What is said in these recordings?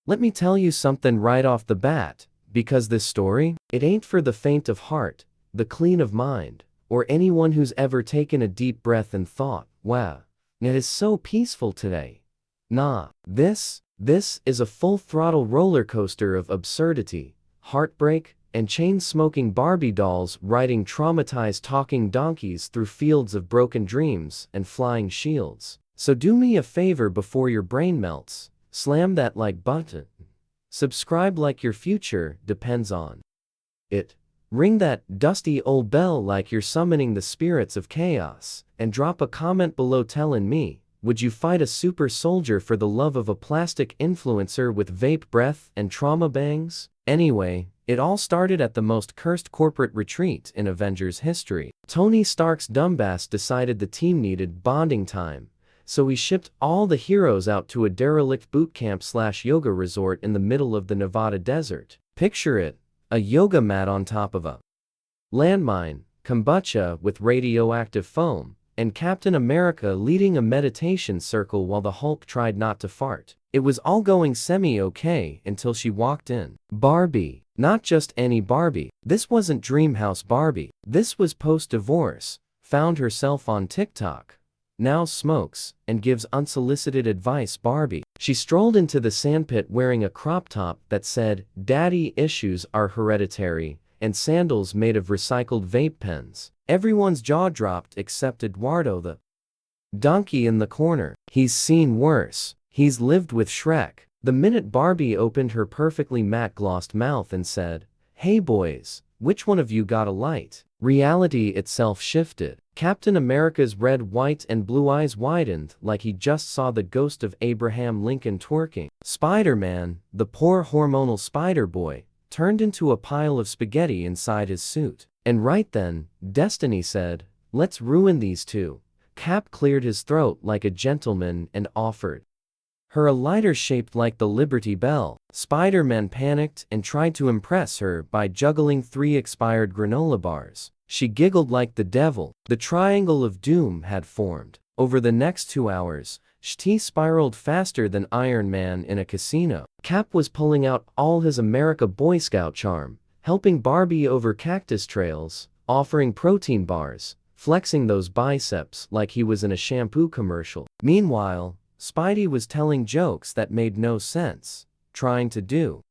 Let me tell you something right off the bat, because this story, it ain't for the faint of heart, the clean of mind, or anyone who's ever taken a deep breath and thought, wow, it is so peaceful today. Nah, this is a full-throttle roller coaster of absurdity, heartbreak, and chain-smoking Barbie dolls riding traumatized talking donkeys through fields of broken dreams and flying shields. So do me a favor before your brain melts, slam that like button. Subscribe like your future depends on it. Ring that dusty old bell like you're summoning the spirits of chaos, and drop a comment below telling me, would you fight a super soldier for the love of a plastic influencer with vape breath and trauma bangs? Anyway, it all started at the most cursed corporate retreat in Avengers history. Tony Stark's dumbass decided the team needed bonding time, so he shipped all the heroes out to a derelict boot camp/yoga resort in the middle of the Nevada desert. Picture it, a yoga mat on top of a landmine, kombucha with radioactive foam, and Captain America leading a meditation circle while the Hulk tried not to fart. It was all going semi-okay until she walked in. Barbie. Not just any Barbie. This wasn't Dreamhouse Barbie. This was post-divorce. Found herself on TikTok. Now smokes, and gives unsolicited advice Barbie. She strolled into the sandpit wearing a crop top that said, "Daddy issues are hereditary," and sandals made of recycled vape pens. Everyone's jaw dropped except Eduardo the donkey in the corner. He's seen worse. He's lived with Shrek. The minute Barbie opened her perfectly matte-glossed mouth and said, "Hey boys, which one of you got a light?" reality itself shifted. Captain America's red, white, and blue eyes widened like he just saw the ghost of Abraham Lincoln twerking. Spider-Man, the poor hormonal spider boy, turned into a pile of spaghetti inside his suit. And right then, Destiny said, "Let's ruin these two." Cap cleared his throat like a gentleman and offered her a lighter shaped like the Liberty Bell. Spider-Man panicked and tried to impress her by juggling 3 expired granola bars. She giggled like the devil. The triangle of doom had formed. Over the next 2 hours, Shti spiraled faster than Iron Man in a casino. Cap was pulling out all his America Boy Scout charm, helping Barbie over cactus trails, offering protein bars, flexing those biceps like he was in a shampoo commercial. Meanwhile, Spidey was telling jokes that made no sense, trying to do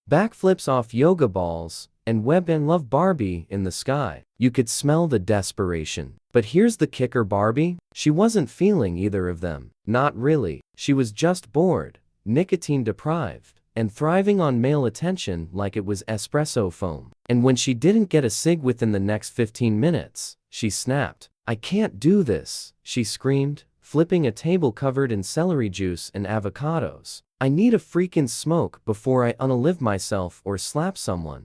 backflips off yoga balls, and web and love Barbie in the sky. You could smell the desperation. But here's the kicker, Barbie, she wasn't feeling either of them. Not really. She was just bored, nicotine deprived, and thriving on male attention like it was espresso foam. And when she didn't get a cig within the next 15 minutes, she snapped. "I can't do this," she screamed, flipping a table covered in celery juice and avocados. "I need a freaking smoke before I unalive myself or slap someone."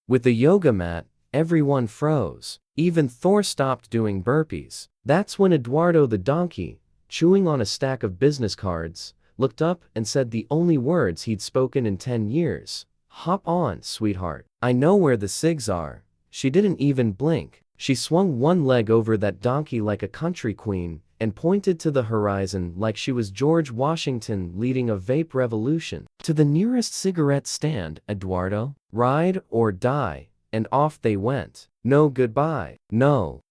With the yoga mat, everyone froze. Even Thor stopped doing burpees. That's when Eduardo the donkey, chewing on a stack of business cards, looked up and said the only words he'd spoken in 10 years. "Hop on, sweetheart. I know where the cigs are." She didn't even blink. She swung one leg over that donkey like a country queen, and pointed to the horizon like she was George Washington leading a vape revolution. "To the nearest cigarette stand, Eduardo. Ride or die." And off they went. No goodbye. No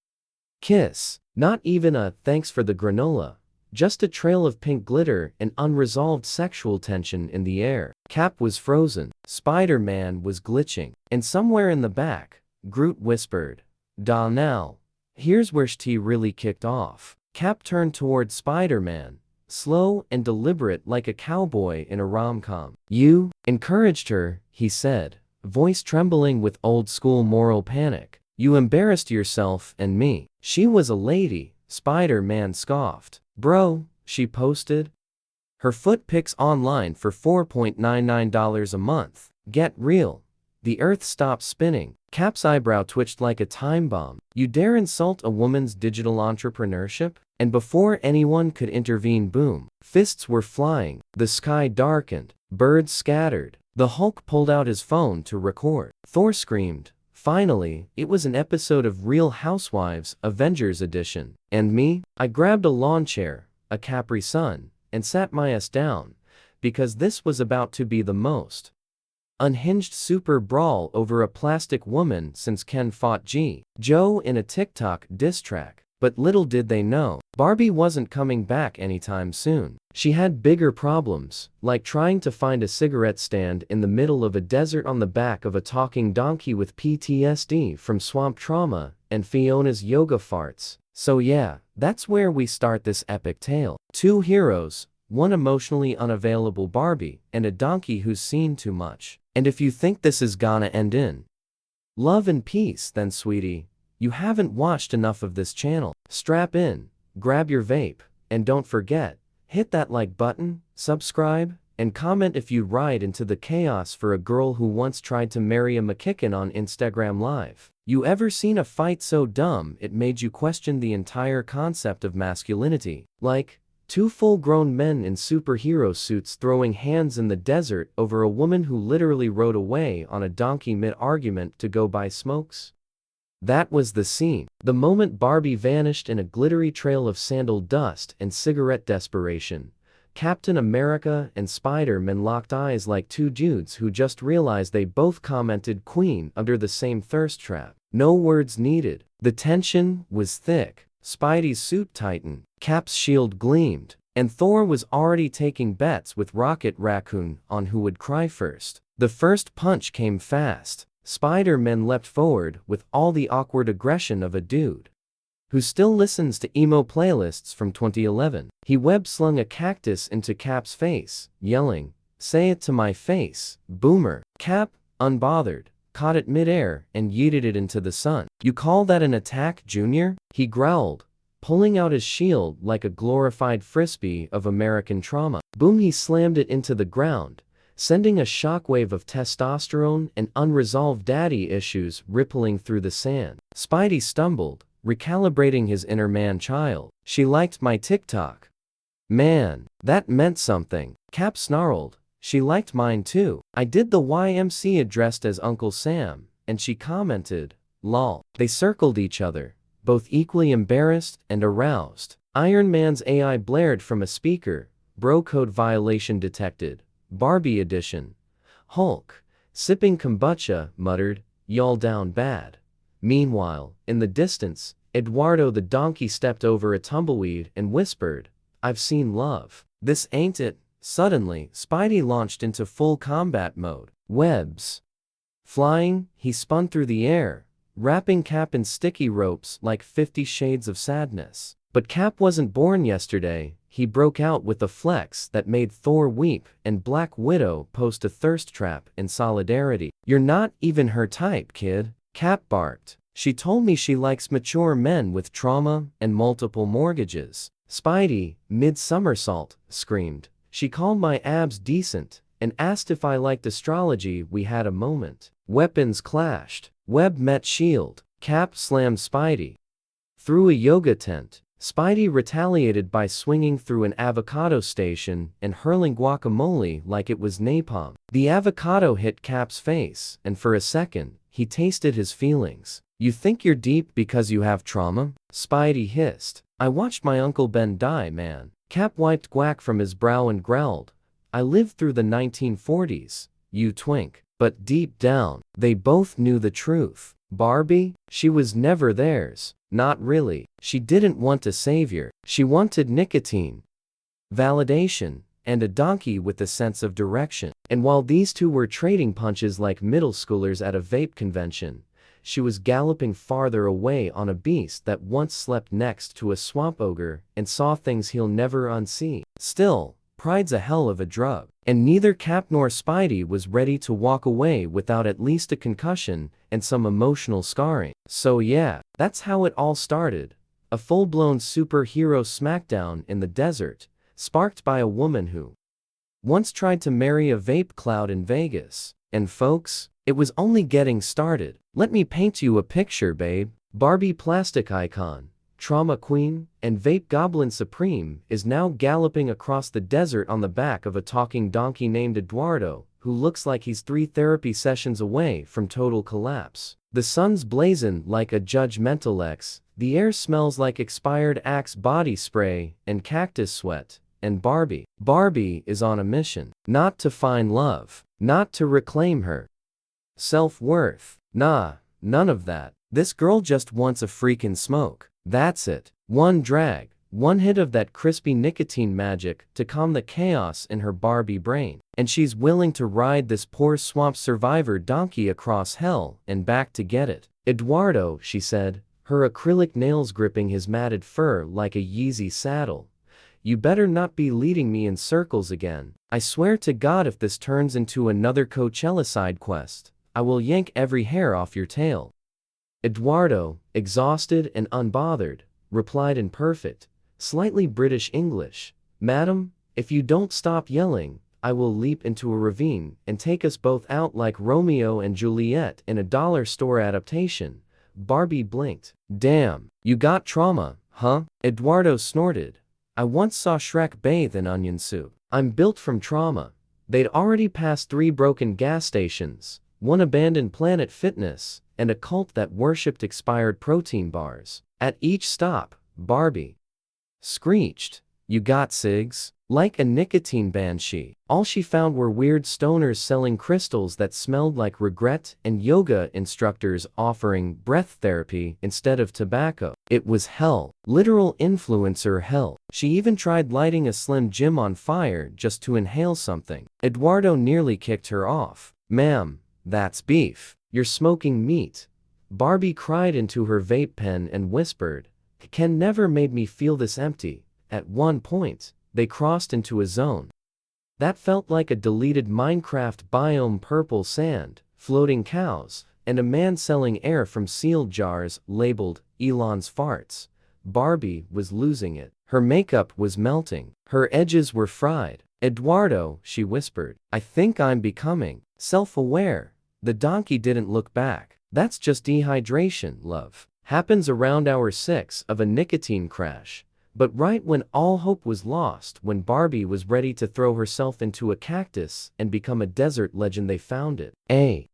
kiss. Not even a "thanks for the granola." Just a trail of pink glitter and unresolved sexual tension in the air. Cap was frozen. Spider-Man was glitching. And somewhere in the back, Groot whispered, "Donnell." Here's where Shti really kicked off. Cap turned toward Spider-Man, slow and deliberate like a cowboy in a rom-com. "You encouraged her," he said, voice trembling with old-school moral panic. "You embarrassed yourself and me." "She was a lady," Spider-Man scoffed. "Bro," she posted. Her foot pics online for $4.99 a month. Get real. The earth stopped spinning. Cap's eyebrow twitched like a time bomb. "You dare insult a woman's digital entrepreneurship?" And before anyone could intervene, boom. Fists were flying. The sky darkened. Birds scattered. The Hulk pulled out his phone to record. Thor screamed. Finally, it was an episode of Real Housewives, Avengers Edition. And me? I grabbed a lawn chair, a Capri Sun, and sat my ass down, because this was about to be the most unhinged super brawl over a plastic woman since Ken fought G. Joe in a TikTok diss track. But little did they know, Barbie wasn't coming back anytime soon. She had bigger problems, like trying to find a cigarette stand in the middle of a desert on the back of a talking donkey with PTSD from swamp trauma and Fiona's yoga farts. So yeah, that's where we start this epic tale. Two heroes, one emotionally unavailable Barbie, and a donkey who's seen too much. And if you think this is gonna end in love and peace, then sweetie, you haven't watched enough of this channel. Strap in, grab your vape, and don't forget, hit that like button, subscribe, and comment if you ride into the chaos for a girl who once tried to marry a McKicken on Instagram Live. You ever seen a fight so dumb it made you question the entire concept of masculinity? Like, two full-grown men in superhero suits throwing hands in the desert over a woman who literally rode away on a donkey mid-argument to go buy smokes? That was the scene. The moment Barbie vanished in a glittery trail of sandal dust and cigarette desperation, Captain America and Spider-Man locked eyes like two dudes who just realized they both commented Queen under the same thirst trap. No words needed. The tension was thick. Spidey's suit tightened, Cap's shield gleamed, and Thor was already taking bets with Rocket Raccoon on who would cry first. The first punch came fast. Spider-Man leapt forward with all the awkward aggression of a dude who still listens to emo playlists from 2011. He web-slung a cactus into Cap's face, yelling, "Say it to my face, boomer." Cap, unbothered, caught it mid-air and yeeted it into the sun. "You call that an attack, Junior?" he growled, pulling out his shield like a glorified frisbee of American trauma. Boom, he slammed it into the ground, sending a shockwave of testosterone and unresolved daddy issues rippling through the sand. Spidey stumbled, recalibrating his inner man-child. "She liked my TikTok. Man, that meant something." Cap snarled, "She liked mine too. I did the YMC addressed as Uncle Sam, and she commented, lol." They circled each other, both equally embarrassed and aroused. Iron Man's AI blared from a speaker, "Bro code violation detected. Barbie edition." Hulk, sipping kombucha, muttered, "Y'all down bad." Meanwhile, in the distance, Eduardo the donkey stepped over a tumbleweed and whispered, "I've seen love. This ain't it." Suddenly, Spidey launched into full combat mode. Webs flying, he spun through the air, wrapping Cap in sticky ropes like 50 Shades of Sadness. But Cap wasn't born yesterday. He broke out with a flex that made Thor weep and Black Widow post a thirst trap in solidarity. "You're not even her type, kid," Cap barked. "She told me she likes mature men with trauma and multiple mortgages." Spidey, mid-somersault, screamed, "She called my abs decent and asked if I liked astrology." We had a moment. Weapons clashed. Web met shield. Cap slammed Spidey through a yoga tent. Spidey retaliated by swinging through an avocado station and hurling guacamole like it was napalm. The avocado hit Cap's face, and for a second, he tasted his feelings. "You think you're deep because you have trauma?" Spidey hissed. "I watched my Uncle Ben die, man." Cap wiped guac from his brow and growled, "I lived through the 1940s, you twink." But deep down, they both knew the truth. Barbie? She was never theirs. Not really. She didn't want a savior. She wanted nicotine, validation, and a donkey with a sense of direction. And while these two were trading punches like middle schoolers at a vape convention, she was galloping farther away on a beast that once slept next to a swamp ogre and saw things he'll never unsee. Still, pride's a hell of a drug. And neither Cap nor Spidey was ready to walk away without at least a concussion and some emotional scarring. So yeah, that's how it all started. A full-blown superhero smackdown in the desert, sparked by a woman who once tried to marry a vape cloud in Vegas. And folks, it was only getting started. Let me paint you a picture, babe. Barbie plastic icon, trauma queen, and vape goblin supreme is now galloping across the desert on the back of a talking donkey named Eduardo, who looks like he's 3 therapy sessions away from total collapse. The sun's blazing like a judgmental ex, the air smells like expired Axe body spray and cactus sweat, and Barbie. Barbie is on a mission. Not to find love. Not to reclaim her self-worth. Nah, none of that. This girl just wants a freaking smoke. That's it. One drag. One hit of that crispy nicotine magic to calm the chaos in her Barbie brain. And she's willing to ride this poor swamp survivor donkey across hell and back to get it. Eduardo, she said, her acrylic nails gripping his matted fur like a Yeezy saddle. You better not be leading me in circles again. I swear to God, if this turns into another Coachella side quest, I will yank every hair off your tail. Eduardo, exhausted and unbothered, replied in perfect, slightly British English, "Madam, if you don't stop yelling, I will leap into a ravine and take us both out like Romeo and Juliet in a dollar store adaptation." Barbie blinked. "Damn, you got trauma, huh?" Eduardo snorted. "I once saw Shrek bathe in onion soup. I'm built from trauma." They'd already passed 3 broken gas stations, 1 abandoned Planet Fitness, and a cult that worshipped expired protein bars. At each stop, Barbie screeched, "You got cigs?" Like a nicotine banshee. All she found were weird stoners selling crystals that smelled like regret and yoga instructors offering breath therapy instead of tobacco. It was hell. Literal influencer hell. She even tried lighting a Slim Jim on fire just to inhale something. Eduardo nearly kicked her off. "Ma'am, that's beef. You're smoking meat." Barbie cried into her vape pen and whispered, "Ken never made me feel this empty." At one point, they crossed into a zone that felt like a deleted Minecraft biome: purple sand, floating cows, and a man selling air from sealed jars labeled Elon's farts. Barbie was losing it. Her makeup was melting. Her edges were fried. "Eduardo," she whispered, "I think I'm becoming self-aware." The donkey didn't look back. "That's just dehydration, love. Happens around hour 6 of a nicotine crash." But right when all hope was lost, when Barbie was ready to throw herself into a cactus and become a desert legend, they found it. A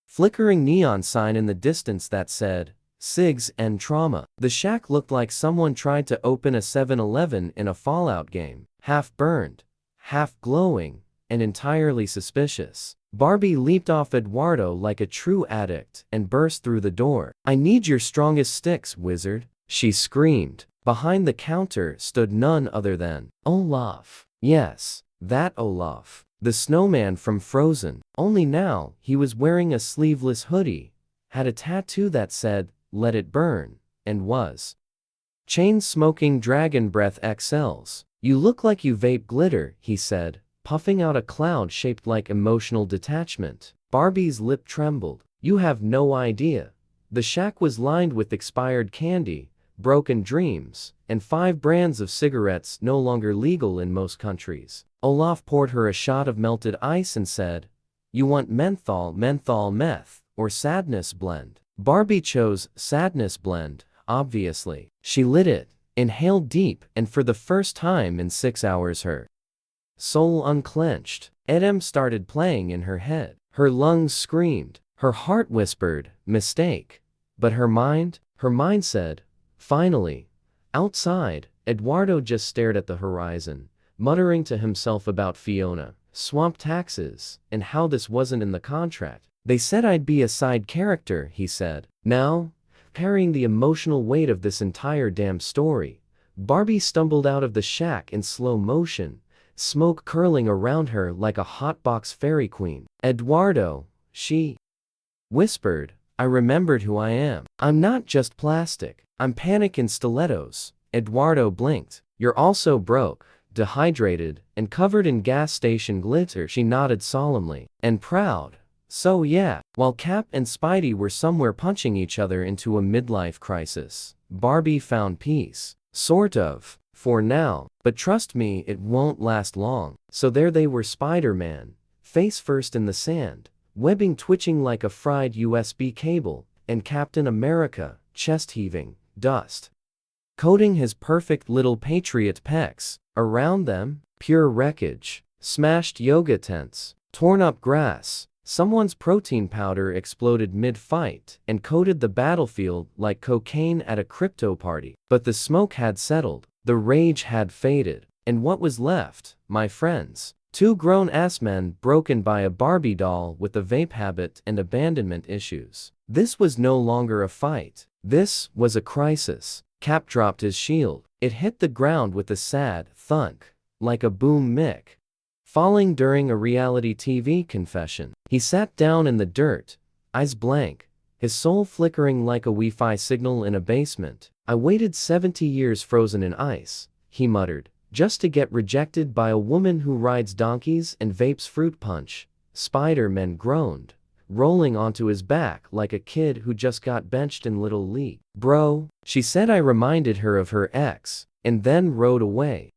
flickering neon sign in the distance that said, "Cigs and Trauma." The shack looked like someone tried to open a 7-Eleven in a Fallout game. Half burned, half glowing, and entirely suspicious. Barbie leaped off Eduardo like a true addict and burst through the door. "I need your strongest sticks, wizard," she screamed. Behind the counter stood none other than Olaf. Yes, that Olaf. The snowman from Frozen. Only now, he was wearing a sleeveless hoodie, had a tattoo that said, "Let it burn," and was chain-smoking Dragon Breath XLs. "You look like you vape glitter," he said, puffing out a cloud shaped like emotional detachment. Barbie's lip trembled. "You have no idea." The shack was lined with expired candy, broken dreams, and 5 brands of cigarettes no longer legal in most countries. Olaf poured her a shot of melted ice and said, "You want menthol meth, or sadness blend?" Barbie chose sadness blend, obviously. She lit it, inhaled deep, and for the first time in 6 hours her soul unclenched. EDM started playing in her head. Her lungs screamed. Her heart whispered, "Mistake." But her mind said, "Finally." Outside, Eduardo just stared at the horizon, muttering to himself about Fiona, swamp taxes, and how this wasn't in the contract. "They said I'd be a side character," he said. Now, carrying the emotional weight of this entire damn story, Barbie stumbled out of the shack in slow motion, smoke curling around her like a hotbox fairy queen. "Eduardo," she whispered, "I remembered who I am. I'm not just plastic. I'm panic in stilettos." Eduardo blinked. "You're also broke, dehydrated, and covered in gas station glitter." She nodded solemnly. "And proud." So yeah, while Cap and Spidey were somewhere punching each other into a midlife crisis, Barbie found peace. Sort of. For now. But trust me, it won't last long. So there they were, Spider-Man, face first in the sand, webbing twitching like a fried USB cable, and Captain America, chest heaving, dust coating his perfect little patriot pecs. Around them, pure wreckage, smashed yoga tents, torn up grass. Someone's protein powder exploded mid-fight and coated the battlefield like cocaine at a crypto party. But the smoke had settled. The rage had faded. And what was left, my friends? Two grown-ass men broken by a Barbie doll with a vape habit and abandonment issues. This was no longer a fight. This was a crisis. Cap dropped his shield. It hit the ground with a sad thunk, like a boom mic falling during a reality TV confession. He sat down in the dirt, eyes blank, his soul flickering like a Wi-Fi signal in a basement. I waited 70 years frozen in ice, he muttered, just to get rejected by a woman who rides donkeys and vapes fruit punch. Spider-Man groaned, rolling onto his back like a kid who just got benched in Little League. Bro, she said. I reminded her of her ex, and then rode away.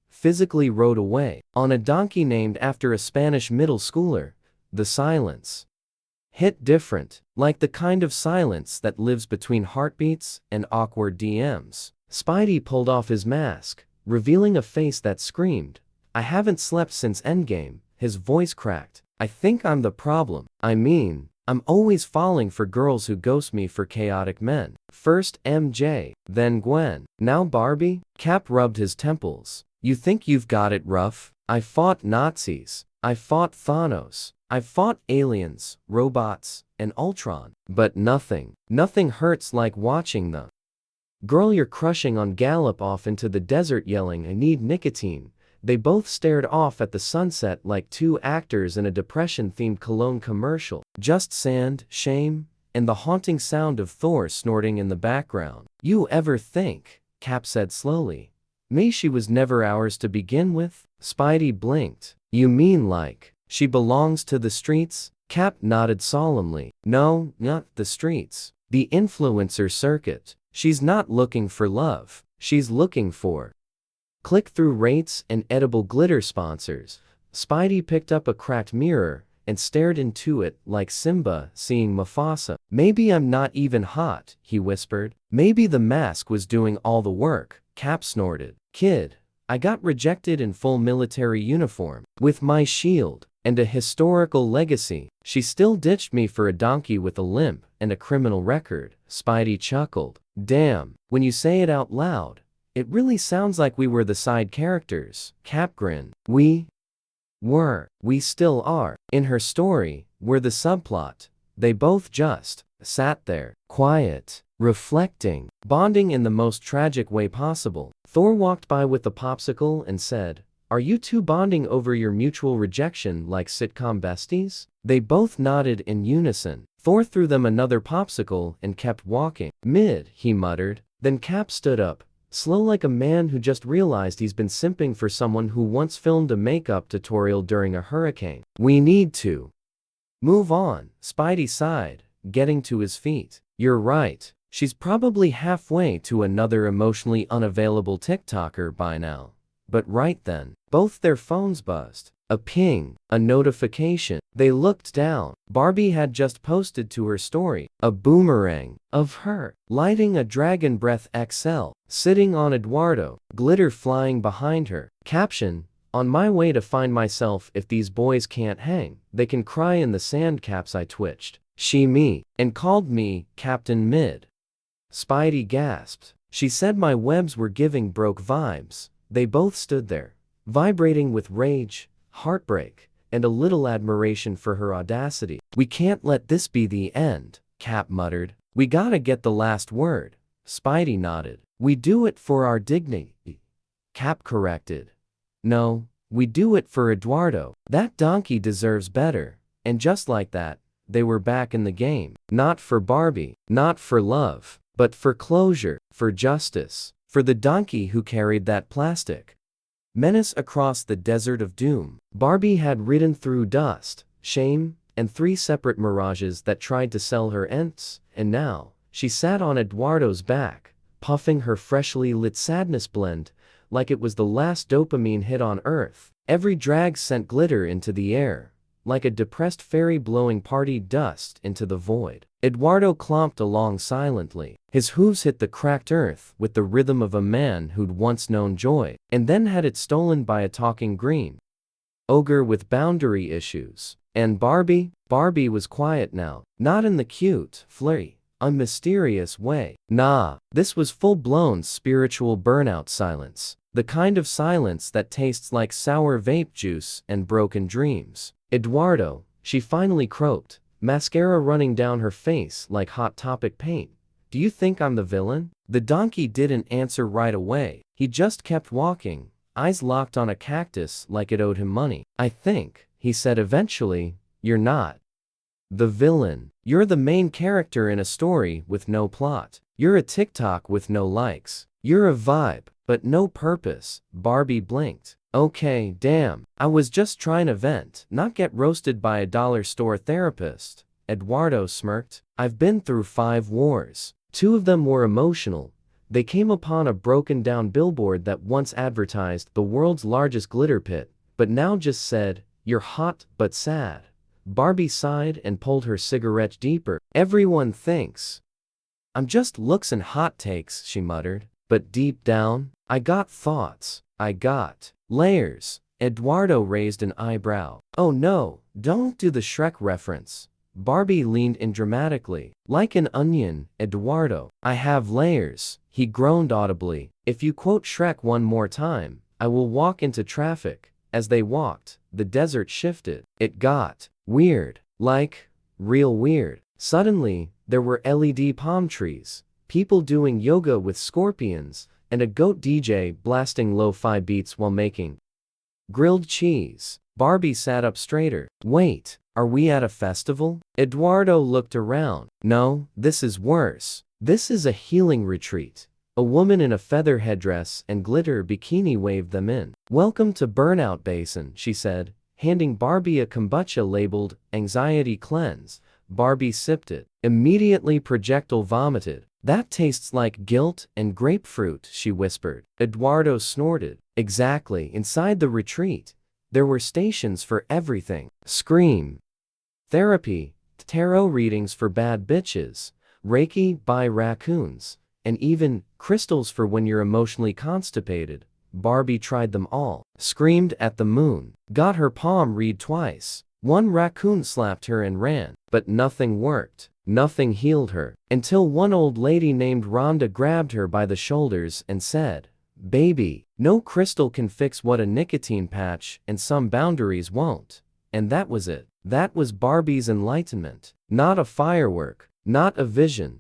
Physically rode away, on a donkey named after a Spanish middle schooler. The silence hit different, like the kind of silence that lives between heartbeats and awkward DMs. Spidey pulled off his mask, revealing a face that screamed, "I haven't slept since Endgame." His voice cracked. "I think I'm the problem. I mean, I'm always falling for girls who ghost me for chaotic men. First MJ, then Gwen, now Barbie." Cap rubbed his temples. "You think you've got it rough? I fought Nazis. I fought Thanos. I fought aliens, robots, and Ultron. But nothing hurts like watching the girl you're crushing on gallop off into the desert yelling, 'I need nicotine.'" They both stared off at the sunset like two actors in a depression-themed cologne commercial. Just sand, shame, and the haunting sound of Thor snorting in the background. "You ever think," Cap said slowly, "maybe she was never ours to begin with?" Spidey blinked. "You mean like, she belongs to the streets?" Cap nodded solemnly. "No, not the streets. The influencer circuit. She's not looking for love. She's looking for click-through rates and edible glitter sponsors." Spidey picked up a cracked mirror and stared into it like Simba seeing Mufasa. "Maybe I'm not even hot," he whispered. "Maybe the mask was doing all the work." Cap snorted. "Kid, I got rejected in full military uniform, with my shield, and a historical legacy. She still ditched me for a donkey with a limp and a criminal record." Spidey chuckled. "Damn, when you say it out loud, it really sounds like we were the side characters." Cap grinned. We still are. In her story, we're the subplot." They both just sat there, quiet, reflecting, bonding in the most tragic way possible. Thor walked by with a popsicle and said, "Are you two bonding over your mutual rejection like sitcom besties?" They both nodded in unison. Thor threw them another popsicle and kept walking. "Mid," he muttered. Then Cap stood up, slow like a man who just realized he's been simping for someone who once filmed a makeup tutorial during a hurricane. "We need to move on," Spidey sighed, getting to his feet. "You're right. She's probably halfway to another emotionally unavailable TikToker by now." But right then, both their phones buzzed. A ping, a notification. They looked down. Barbie had just posted to her story a boomerang of her lighting a Dragon Breath XL, sitting on Eduardo, glitter flying behind her. Caption: "On my way to find myself. If these boys can't hang, they can cry in the sand." Caps. I twitched. "She me, and called me Captain Mid." Spidey gasped. "She said my webs were giving broke vibes." They both stood there, vibrating with rage, heartbreak, and a little admiration for her audacity. "We can't let this be the end," Cap muttered. "We gotta get the last word." Spidey nodded. "We do it for our dignity," Cap corrected. "No, we do it for Eduardo. That donkey deserves better." And just like that, they were back in the game. Not for Barbie, not for love, but for closure, for justice, for the donkey who carried that plastic menace across the desert of doom. Barbie had ridden through dust, shame, and 3 separate mirages that tried to sell her ents, and now, she sat on Eduardo's back, puffing her freshly lit sadness blend, like it was the last dopamine hit on Earth. Every drag sent glitter into the air, like a depressed fairy blowing party dust into the void. Eduardo clomped along silently. His hooves hit the cracked earth with the rhythm of a man who'd once known joy, and then had it stolen by a talking green ogre with boundary issues. And Barbie was quiet now, not in the cute, flirty, unmysterious way. Nah, this was full-blown spiritual burnout silence. The kind of silence that tastes like sour vape juice and broken dreams. Eduardo, she finally croaked, mascara running down her face like Hot Topic paint. Do you think I'm the villain? The donkey didn't answer right away. He just kept walking, eyes locked on a cactus like it owed him money. I think, he said eventually, you're not the villain. You're the main character in a story with no plot. You're a TikTok with no likes. You're a vibe, but no purpose. Barbie blinked. Okay, damn. I was just trying to vent, not get roasted by a dollar store therapist. Eduardo smirked. I've been through 5 wars. 2 of them were emotional. They came upon a broken down billboard that once advertised the world's largest glitter pit, but now just said, you're hot but sad. Barbie sighed and pulled her cigarette deeper. Everyone thinks I'm just looks and hot takes, she muttered. But deep down, I got thoughts. I got layers. Eduardo raised an eyebrow. Oh no, don't do the Shrek reference. Barbie leaned in dramatically. Like an onion, Eduardo. I have layers. He groaned audibly. If you quote Shrek one more time, I will walk into traffic. As they walked, the desert shifted. It got weird. Like, real weird. Suddenly, there were LED palm trees, people doing yoga with scorpions, and a goat DJ blasting lo-fi beats while making grilled cheese. Barbie sat up straighter. Wait, are we at a festival? Eduardo looked around. No, this is worse. This is a healing retreat. A woman in a feather headdress and glitter bikini waved them in. Welcome to Burnout Basin, she said, handing Barbie a kombucha labeled Anxiety Cleanse. Barbie sipped it. Immediately projectile vomited. That tastes like guilt and grapefruit, she whispered. Eduardo snorted. Exactly. Inside the retreat, there were stations for everything. Scream therapy, tarot readings for bad bitches, Reiki by raccoons, and even crystals for when you're emotionally constipated. Barbie tried them all. Screamed at the moon. Got her palm read twice. One raccoon slapped her and ran. But nothing worked. Nothing healed her. Until one old lady named Rhonda grabbed her by the shoulders and said, baby, no crystal can fix what a nicotine patch and some boundaries won't. And that was it. That was Barbie's enlightenment. Not a firework. Not a vision.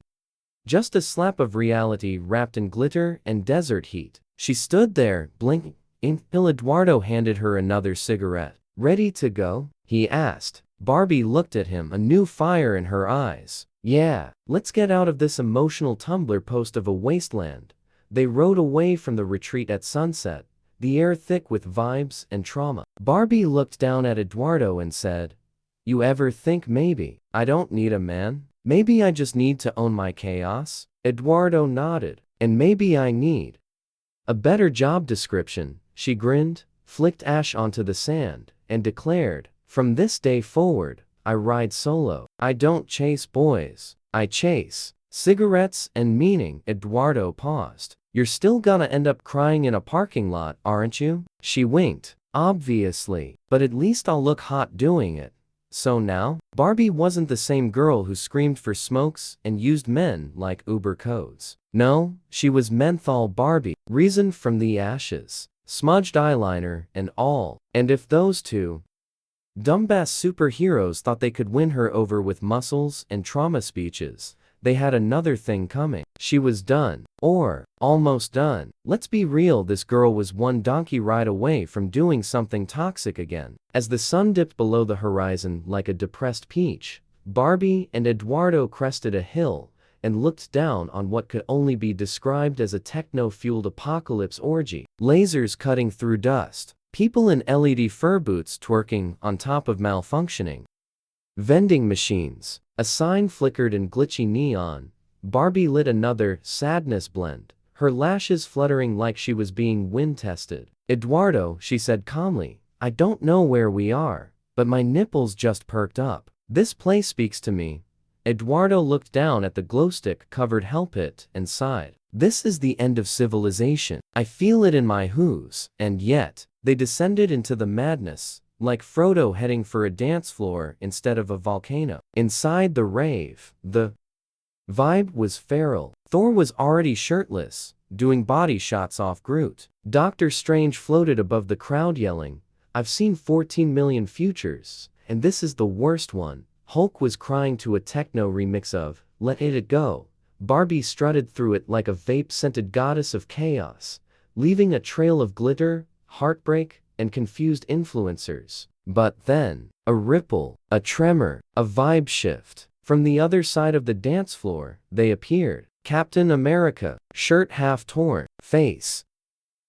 Just a slap of reality wrapped in glitter and desert heat. She stood there, blinking, until Eduardo handed her another cigarette. Ready to go? He asked. Barbie looked at him, a new fire in her eyes. Yeah, let's get out of this emotional Tumblr post of a wasteland. They rode away from the retreat at sunset, the air thick with vibes and trauma. Barbie looked down at Eduardo and said, you ever think maybe I don't need a man? Maybe I just need to own my chaos? Eduardo nodded. And maybe I need a better job description. She grinned, flicked ash onto the sand, and declared, from this day forward, I ride solo. I don't chase boys. I chase cigarettes and meaning. Eduardo paused. You're still gonna end up crying in a parking lot, aren't you? She winked. Obviously. But at least I'll look hot doing it. So now, Barbie wasn't the same girl who screamed for smokes and used men like Uber codes. No, she was menthol Barbie, reasoned from the ashes, smudged eyeliner and all. And if those two dumbass superheroes thought they could win her over with muscles and trauma speeches, they had another thing coming. She was done. Or, almost done. Let's be real, this girl was one donkey ride away from doing something toxic again. As the sun dipped below the horizon like a depressed peach, Barbie and Eduardo crested a hill and looked down on what could only be described as a techno-fueled apocalypse orgy. Lasers cutting through dust. People in LED fur boots twerking on top of malfunctioning vending machines. A sign flickered in glitchy neon. Barbie lit another sadness blend, her lashes fluttering like she was being wind tested. Eduardo, she said calmly, I don't know where we are, but my nipples just perked up. This place speaks to me. Eduardo looked down at the glowstick-covered hell pit and sighed. This is the end of civilization. I feel it in my hooves. And yet, they descended into the madness, like Frodo heading for a dance floor instead of a volcano. Inside the rave, the vibe was feral. Thor was already shirtless, doing body shots off Groot. Doctor Strange floated above the crowd yelling, "I've seen 14 million futures, and this is the worst one." Hulk was crying to a techno remix of Let It Go. Barbie strutted through it like a vape-scented goddess of chaos, leaving a trail of glitter, heartbreak, and confused influencers. But then, a ripple, a tremor, a vibe shift. From the other side of the dance floor, they appeared. Captain America, shirt half torn, face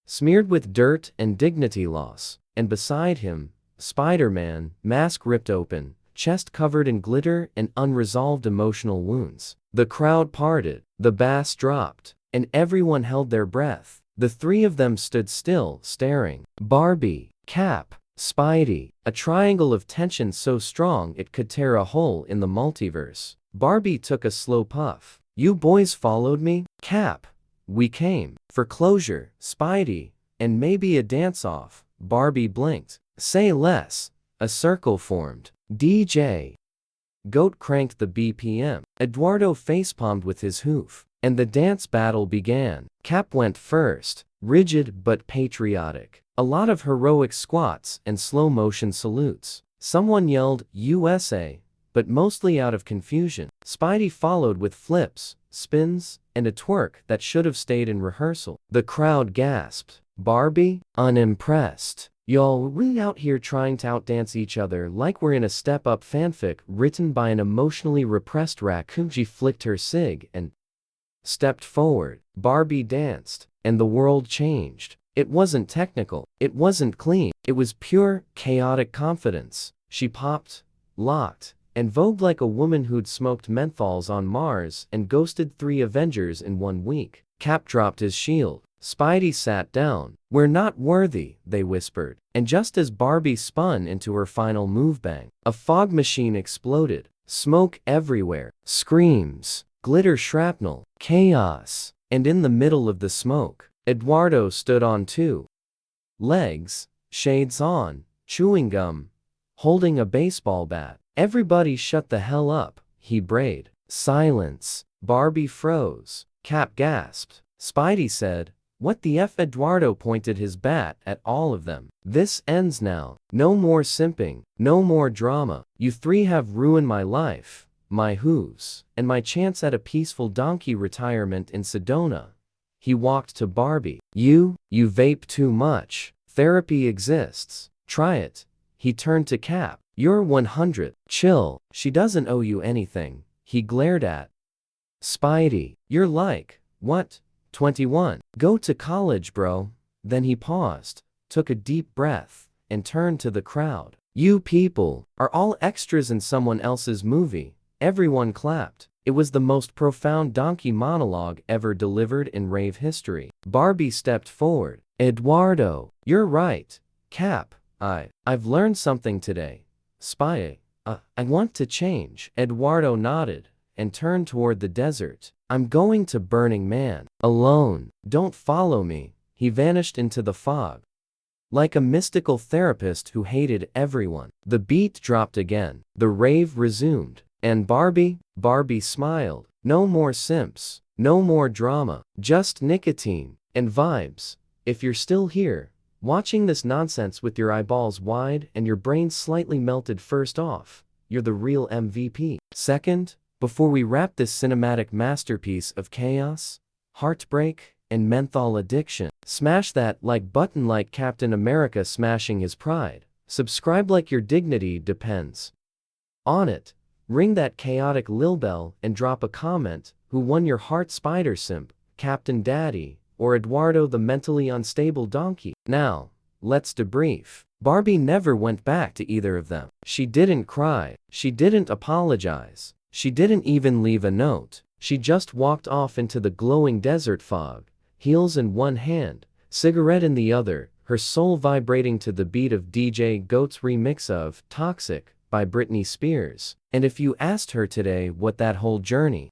smeared with dirt and dignity loss. And beside him, Spider-Man, mask ripped open, chest covered in glitter and unresolved emotional wounds. The crowd parted, the bass dropped, and everyone held their breath. The three of them stood still, staring. Barbie, Cap, Spidey, a triangle of tension so strong it could tear a hole in the multiverse. Barbie took a slow puff. "You boys followed me?" Cap, "We came for closure." Spidey, "And maybe a dance-off." Barbie blinked. "Say less." A circle formed. DJ Goat cranked the BPM. Eduardo facepalmed with his hoof. And the dance battle began. Cap went first, rigid but patriotic. A lot of heroic squats and slow-motion salutes. Someone yelled, "USA," but mostly out of confusion. Spidey followed with flips, spins, and a twerk that should have stayed in rehearsal. The crowd gasped. Barbie, unimpressed. "Y'all really out here trying to outdance each other like we're in a step-up fanfic written by an emotionally repressed raccoon." She flicked her cig and stepped forward. Barbie danced, and the world changed. It wasn't technical. It wasn't clean. It was pure, chaotic confidence. She popped, locked, and vogued like a woman who'd smoked menthols on Mars and ghosted 3 Avengers in 1 week. Cap dropped his shield. Spidey sat down. "We're not worthy," they whispered. And just as Barbie spun into her final move, bang, a fog machine exploded. Smoke everywhere. Screams. Glitter shrapnel. Chaos. And in the middle of the smoke, Eduardo stood on 2 legs, shades on, chewing gum, holding a baseball bat. "Everybody shut the hell up," he brayed. Silence. Barbie froze. Cap gasped. Spidey said, "What the F?" Eduardo pointed his bat at all of them. "This ends now. No more simping. No more drama. You 3 have ruined my life, my hooves, and my chance at a peaceful donkey retirement in Sedona." He walked to Barbie. You vape too much. Therapy exists. Try it." He turned to Cap. "You're 100. Chill. She doesn't owe you anything." He glared at Spidey. "You're like, what, 21? Go to college, bro." Then he paused, took a deep breath, and turned to the crowd. "You people are all extras in someone else's movie." Everyone clapped. It was the most profound donkey monologue ever delivered in rave history. Barbie stepped forward. "Eduardo, you're right." Cap, I've learned something today." Spidey, I want to change." Eduardo nodded and turned toward the desert. "I'm going to Burning Man. Alone. Don't follow me." He vanished into the fog, like a mystical therapist who hated everyone. The beat dropped again. The rave resumed. And Barbie smiled. "No more simps. No more drama. Just nicotine and vibes. If you're still here, watching this nonsense with your eyeballs wide and your brain slightly melted, first off, you're the real MVP. Second, before we wrap this cinematic masterpiece of chaos, heartbreak, and menthol addiction, smash that like button like Captain America smashing his pride. Subscribe like your dignity depends on it. Ring that chaotic lil bell and drop a comment. Who won your heart, Spider Simp, Captain Daddy, or Eduardo the mentally unstable donkey? Now, let's debrief. Barbie never went back to either of them. She didn't cry. She didn't apologize. She didn't even leave a note. She just walked off into the glowing desert fog, heels in one hand, cigarette in the other, her soul vibrating to the beat of DJ Goat's remix of Toxic by Britney Spears. And if you asked her today what that whole journey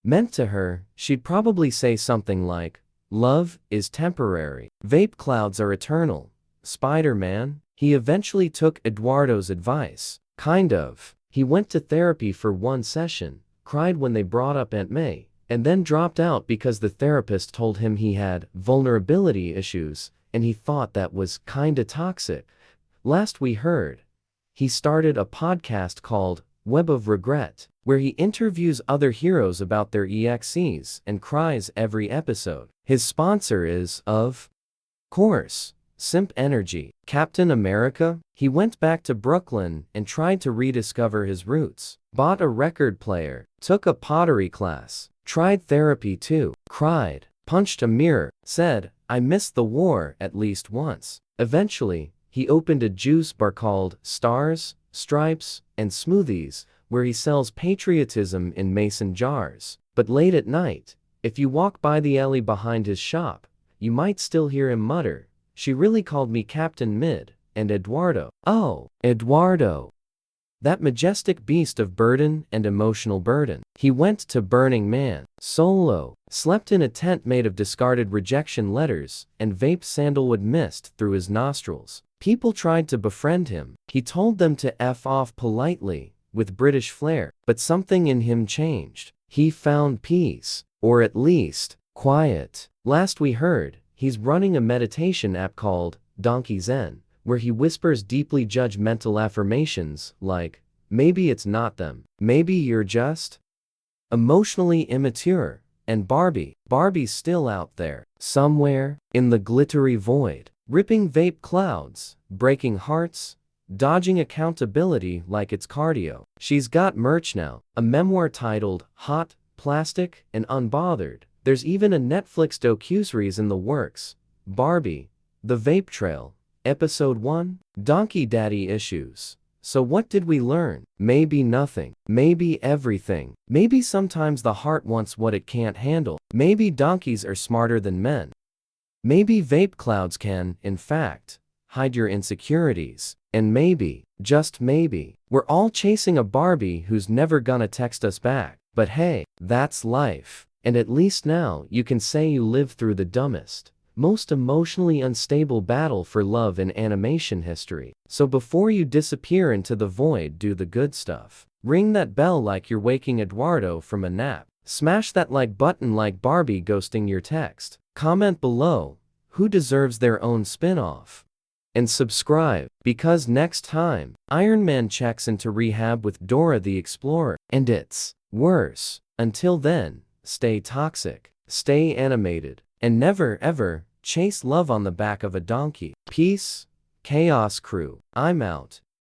meant to her, she'd probably say something like, "Love is temporary. Vape clouds are eternal. Spider-Man." He eventually took Eduardo's advice. Kind of. He went to therapy for 1 session, cried when they brought up Aunt May, and then dropped out because the therapist told him he had vulnerability issues, and he thought that was kinda toxic. Last we heard, he started a podcast called Web of Regret, where he interviews other heroes about their EXEs and cries every episode. His sponsor is, of course, Simp Energy. Captain America? He went back to Brooklyn and tried to rediscover his roots. Bought a record player, took a pottery class, tried therapy too, cried, punched a mirror, said, I missed the war at least once. Eventually, he opened a juice bar called Stars, Stripes, and Smoothies, where he sells patriotism in mason jars. But late at night, if you walk by the alley behind his shop, you might still hear him mutter, she really called me Captain Mid, and Eduardo. Oh, Eduardo. That majestic beast of burden and emotional burden. He went to Burning Man, solo, slept in a tent made of discarded rejection letters, and vaped sandalwood mist through his nostrils. People tried to befriend him. He told them to F off politely, with British flair, but something in him changed. He found peace, or at least, quiet. Last we heard, he's running a meditation app called Donkey Zen, where he whispers deeply judgmental affirmations like, maybe it's not them, maybe you're just emotionally immature. And Barbie's still out there, somewhere, in the glittery void, ripping vape clouds, breaking hearts, dodging accountability like it's cardio. She's got merch now, a memoir titled Hot, Plastic, and Unbothered. There's even a Netflix docuseries in the works, Barbie, The Vape Trail. Episode 1, Donkey Daddy Issues. So what did we learn? Maybe nothing. Maybe everything. Maybe sometimes the heart wants what it can't handle. Maybe donkeys are smarter than men. Maybe vape clouds can, in fact, hide your insecurities. And maybe, just maybe, we're all chasing a Barbie who's never gonna text us back. But hey, that's life. And at least now you can say you lived through the dumbest, most emotionally unstable battle for love in animation history. So before you disappear into the void, do the good stuff. Ring that bell like you're waking Eduardo from a nap. Smash that like button like Barbie ghosting your text. Comment below, who deserves their own spin-off? And subscribe, because next time, Iron Man checks into rehab with Dora the Explorer, and it's worse. Until then, stay toxic, stay animated, and never ever chase love on the back of a donkey. Peace, Chaos Crew. I'm out.